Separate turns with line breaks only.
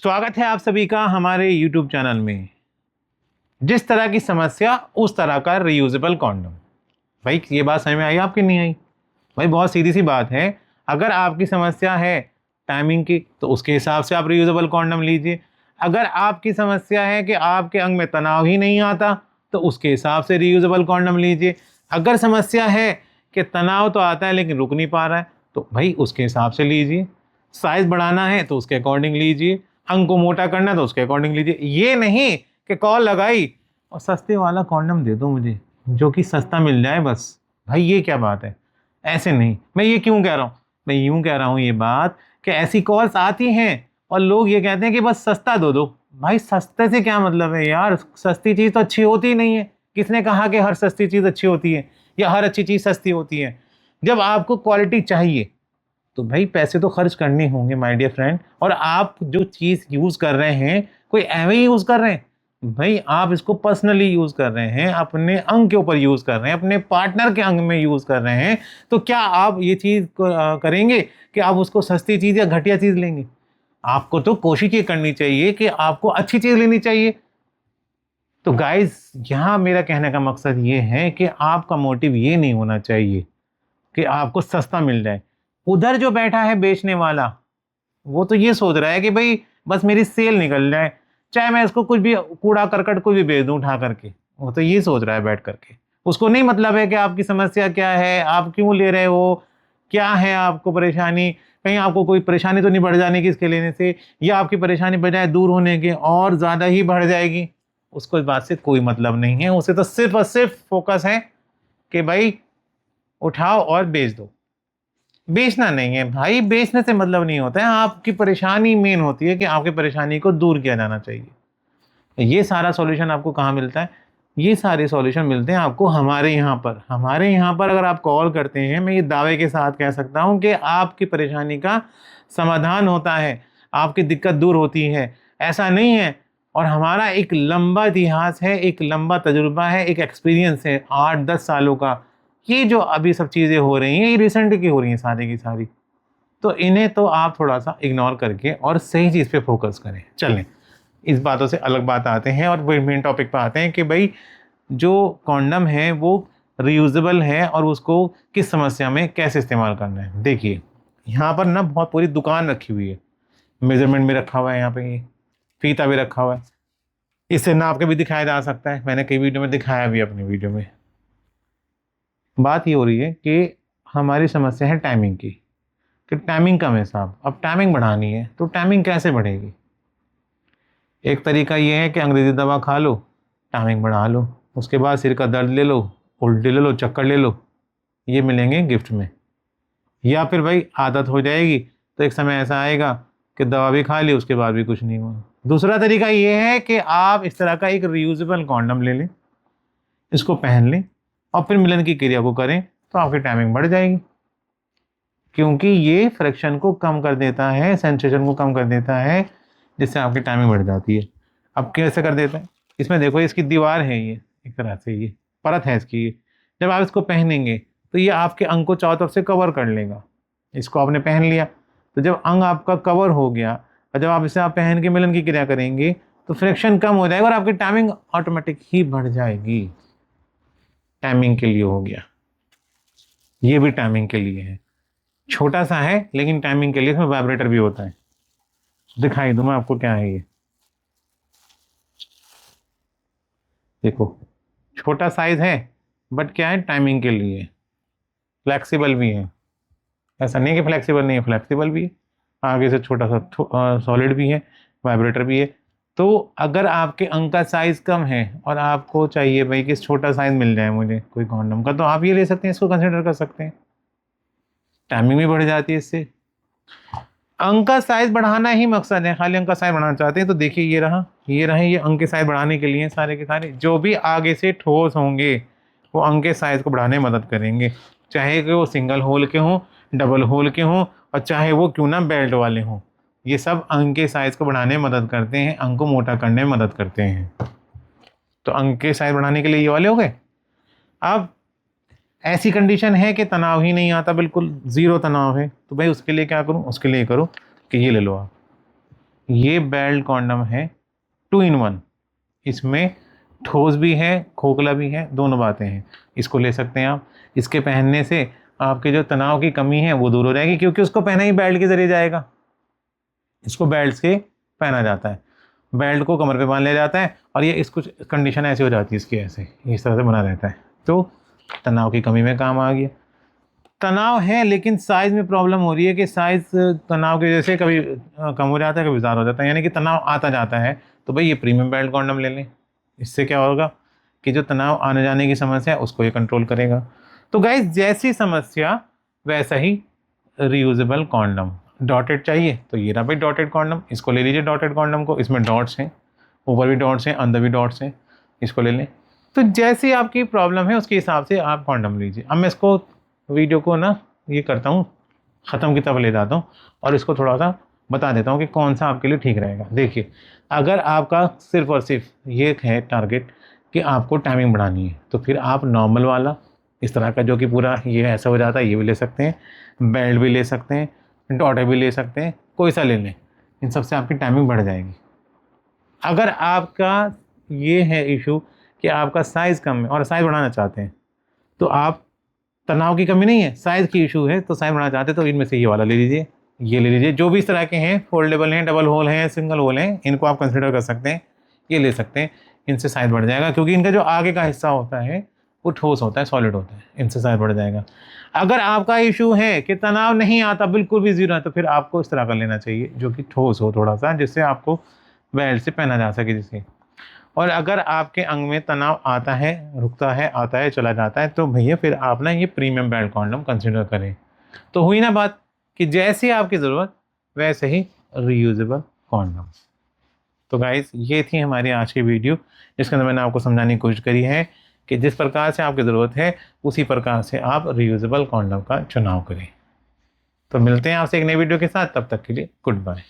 स्वागत है आप सभी का हमारे YouTube चैनल में। जिस तरह की समस्या उस तरह का रीयूजेबल कॉन्डम। भाई ये बात समझ में आई आपकी? नहीं आई? भाई बहुत सीधी सी बात है। अगर आपकी समस्या है टाइमिंग की तो उसके हिसाब से आप रीयूजेबल कॉन्डम लीजिए। अगर आपकी समस्या है कि आपके अंग में तनाव ही नहीं आता तो उसके हिसाब से रीयूजेबल कॉन्डम लीजिए। अगर समस्या है कि तनाव तो आता है लेकिन रुक नहीं पा रहा है तो भाई उसके हिसाब से लीजिए। साइज बढ़ाना है तो उसके अकॉर्डिंग लीजिए। अंग को मोटा करना है तो उसके अकॉर्डिंग लीजिए। ये नहीं कि कॉल लगाई और सस्ते वाला कॉन्डम दे दो मुझे, जो कि सस्ता मिल जाए बस। भाई ये क्या बात है? ऐसे नहीं। मैं ये क्यों कह रहा हूँ? मैं यूं कह रहा हूँ ये बात कि ऐसी कॉल्स आती हैं और लोग ये कहते हैं कि बस सस्ता दो दो। भाई सस्ते से क्या मतलब है यार? सस्ती चीज़ तो अच्छी होती ही नहीं है। किसने कहा कि हर सस्ती चीज़ अच्छी होती है या हर अच्छी चीज़ सस्ती होती है? जब आपको क्वालिटी चाहिए तो भाई पैसे तो खर्च करने होंगे माय डियर फ्रेंड। और आप जो चीज़ यूज़ कर रहे हैं कोई एवं ही यूज़ कर रहे हैं? भाई आप इसको पर्सनली यूज़ कर रहे हैं, अपने अंग के ऊपर यूज़ कर रहे हैं, अपने पार्टनर के अंग में यूज़ कर रहे हैं। तो क्या आप ये चीज़ करेंगे कि आप उसको सस्ती चीज़ या घटिया चीज़ लेंगे? आपको तो कोशिश ये करनी चाहिए कि आपको अच्छी चीज़ लेनी चाहिए। तो गाइज यहाँ मेरा कहने का मकसद ये है कि आपका मोटिव ये नहीं होना चाहिए कि आपको सस्ता मिल जाए। उधर जो बैठा है बेचने वाला, वो तो ये सोच रहा है कि भाई बस मेरी सेल निकल जाए, चाहे मैं इसको कुछ भी कूड़ा करकट कुछ भी बेच दूं उठा करके। वो तो ये सोच रहा है बैठ करके। उसको नहीं मतलब है कि आपकी समस्या क्या है, आप क्यों ले रहे हो, क्या है आपको परेशानी, कहीं आपको कोई परेशानी तो नहीं बढ़ जाने की इसके लेने से, या आपकी परेशानी बजाय दूर होने के और ज़्यादा ही बढ़ जाएगी। उसको इस बात से कोई मतलब नहीं है। उसे तो सिर्फ और सिर्फ फोकस है कि भाई उठाओ और बेच दो। बेचना नहीं है भाई, बेचने से मतलब नहीं होता है। आपकी परेशानी मेन होती है कि आपकी परेशानी को दूर किया जाना चाहिए। ये सारा सॉल्यूशन आपको कहाँ मिलता है? ये सारे सॉल्यूशन मिलते हैं आपको हमारे यहाँ पर। हमारे यहाँ पर अगर आप कॉल करते हैं, मैं ये दावे के साथ कह सकता हूँ कि आपकी परेशानी का समाधान होता है, आपकी दिक्कत दूर होती है। ऐसा नहीं है। और हमारा एक लंबा इतिहास है, एक लंबा तजुर्बा है, एक एक्सपीरियंस है 8-10 सालों का। ये जो अभी सब चीज़ें हो रही हैं ये रिसेंट की हो रही हैं सारी की सारी। तो इन्हें तो आप थोड़ा सा इग्नोर करके और सही चीज़ पे फोकस करें। चलें, इस बातों से अलग बात आते हैं और मेन टॉपिक पे आते हैं कि भाई जो कॉन्डम है वो रीयूजेबल है और उसको किस समस्या में कैसे इस्तेमाल करना है। देखिए यहाँ पर ना बहुत पूरी दुकान रखी हुई है। मेजरमेंट भी रखा हुआ है यहाँ पे, ये फीता भी रखा हुआ है, इससे नाप के भी दिखाया जा सकता है। मैंने कई वीडियो में दिखाया भी अपनी वीडियो में। बात ये हो रही है कि हमारी समस्या है टाइमिंग की, कि टाइमिंग कम है साहब। अब टाइमिंग बढ़ानी है तो टाइमिंग कैसे बढ़ेगी? एक तरीका ये है कि अंग्रेज़ी दवा खा लो, टाइमिंग बढ़ा लो, उसके बाद सिर का दर्द ले लो, उल्टी ले लो, चक्कर ले लो, ये मिलेंगे गिफ्ट में। या फिर भाई आदत हो जाएगी तो एक समय ऐसा आएगा कि दवा भी खा ली उसके बाद भी कुछ नहीं हुआ। दूसरा तरीका ये है कि आप इस तरह का एक रीयूजेबल कॉन्डम ले लें, इसको पहन लें और फिर मिलन की क्रिया को करें तो आपकी टाइमिंग बढ़ जाएगी। क्योंकि ये फ्रिक्शन को कम कर देता है, सेंसेशन को कम कर देता है, जिससे आपकी टाइमिंग बढ़ जाती है। अब कैसे कर देता है? इसमें देखो इसकी दीवार है, ये एक तरह से ये परत है इसकी। ये जब आप इसको पहनेंगे तो ये आपके अंग को चारों तरफ से कवर कर लेगा। इसको आपने पहन लिया तो जब अंग आपका कवर हो गया और जब आप इसे आप पहन के मिलन की क्रिया करेंगे तो फ्रिक्शन कम हो जाएगा और आपकी टाइमिंग ऑटोमेटिक ही बढ़ जाएगी। टाइमिंग के लिए हो गया, ये भी टाइमिंग के लिए है। छोटा सा है लेकिन टाइमिंग के लिए इसमें वाइब्रेटर भी होता है। दिखाई दूं मैं आपको क्या है ये। देखो छोटा साइज है बट क्या है, टाइमिंग के लिए। फ्लेक्सिबल भी है, ऐसा नहीं कि फ्लेक्सिबल नहीं है, फ्लेक्सिबल भी है। आगे से छोटा सा सॉलिड भी है, वाइब्रेटर भी है। तो अगर आपके अंग का साइज कम है और आपको चाहिए भाई कि छोटा साइज मिल जाए मुझे कोई कॉन्डम का, तो आप ये ले सकते हैं, इसको कंसिडर कर सकते हैं। टाइमिंग भी बढ़ जाती है इससे। अंक का साइज बढ़ाना ही मकसद है, खाली अंक का साइज बढ़ाना चाहते हैं तो देखिए ये रहा, ये रहे, ये अंक के साइज बढ़ाने के लिए सारे के सारे जो भी आगे से ठोस होंगे वो अंक के साइज को बढ़ाने में मदद करेंगे। चाहे कि वो सिंगल होल के हों, डबल होल के हों, और चाहे वो क्यों ना बेल्ट वाले हों, ये सब अंक के साइज को बढ़ाने में मदद करते हैं, अंक को मोटा करने में मदद करते हैं। तो अंक के साइज बढ़ाने के लिए ये वाले हो गए। अब ऐसी कंडीशन है कि तनाव ही नहीं आता, बिल्कुल ज़ीरो तनाव है, तो भाई उसके लिए क्या करूं? उसके लिए करो कि ये ले लो आप, ये बेल्ट कॉन्डम है 2 in 1। इसमें ठोस भी है, खोखला भी है, दोनों बातें हैं। इसको ले सकते हैं आप। इसके पहनने से आपके जो तनाव की कमी है वो दूर हो जाएगी, क्योंकि उसको पहना ही बेल्ट के जरिए जाएगा। इसको बेल्ट से पहना जाता है, बेल्ट को कमर पे बांध लिया जाता है और ये इस कुछ कंडीशन ऐसी हो जाती है इसकी, ऐसे इस तरह से बना रहता है, तो तनाव की कमी में काम आ गया। तनाव है लेकिन साइज़ में प्रॉब्लम हो रही है कि साइज़ तनाव की वजह से कभी कम हो जाता है, कभी ज़्यादा हो जाता है, यानी कि तनाव आता जाता है। तो भाई ये प्रीमियम बेल्ट कॉन्डम ले लें। इससे क्या होगा कि जो तनाव आने जाने की समस्या है उसको ये कंट्रोल करेगा। तो गाइस, जैसी समस्या वैसा ही रीयूजेबल कॉन्डम। डॉटेड चाहिए तो ये रहा भाई डॉटेड कॉन्डम, इसको ले लीजिए। डॉटेड कॉन्डम को, इसमें डॉट्स हैं, ऊपर भी डॉट्स हैं, अंदर भी डॉट्स हैं, इसको ले लें। तो जैसी आपकी प्रॉब्लम है उसके हिसाब से आप कॉन्डम लीजिए। अब मैं इसको वीडियो को ना ये करता हूँ, ख़त्म की तरफ ले जाता हूँ और इसको थोड़ा सा बता देता हूँ कि कौन सा आपके लिए ठीक रहेगा। देखिए, अगर आपका सिर्फ और सिर्फ ये है टारगेट कि आपको टाइमिंग बढ़ानी है, तो फिर आप नॉर्मल वाला इस तरह का, जो कि पूरा ये ऐसा हो जाता है, ये भी ले सकते हैं, बेल्ट भी ले सकते हैं, डॉटर भी ले सकते हैं, कोई सा ले लें। इन सब से आपकी टाइमिंग बढ़ जाएगी। अगर आपका ये है इशू कि आपका साइज़ कम है और साइज़ बढ़ाना चाहते हैं, तो आप, तनाव की कमी नहीं है, साइज़ की इशू है, तो साइज़ बढ़ाना चाहते हैं तो इनमें से ये वाला ले लीजिए, ये ले लीजिए। जो भी इस तरह के हैं, फोल्डेबल हैं, डबल होल हैं, सिंगल होल हैं, इनको आप कंसिडर कर सकते हैं, ये ले सकते हैं। इनसे साइज़ बढ़ जाएगा, क्योंकि इनका जो आगे का हिस्सा होता है वो ठोस होता है, सॉलिड होता है, इनसे साइज़ बढ़ जाएगा। अगर आपका इशू है कि तनाव नहीं आता, बिल्कुल भी ज़ीरो है, तो फिर आपको इस तरह का लेना चाहिए जो कि ठोस हो थोड़ा सा, जिससे आपको बेल्ट से पहना जा सके जिसे। और अगर आपके अंग में तनाव आता है, रुकता है, आता है, चला जाता है, तो भैया फिर आप ना ये प्रीमियम बेल्ट कॉन्डम कंसिडर करें। तो हुई ना बात कि जैसी आपकी ज़रूरत वैसे ही रीयूजेबल कॉन्डम। तो गाइस, ये थी हमारी आज की वीडियो, जिसके अंदर मैंने आपको समझाने की कोशिश करी है कि जिस प्रकार से आपकी ज़रूरत है उसी प्रकार से आप रीयूजेबल कॉन्डम का चुनाव करें। तो मिलते हैं आपसे एक नई वीडियो के साथ, तब तक के लिए गुड बाय।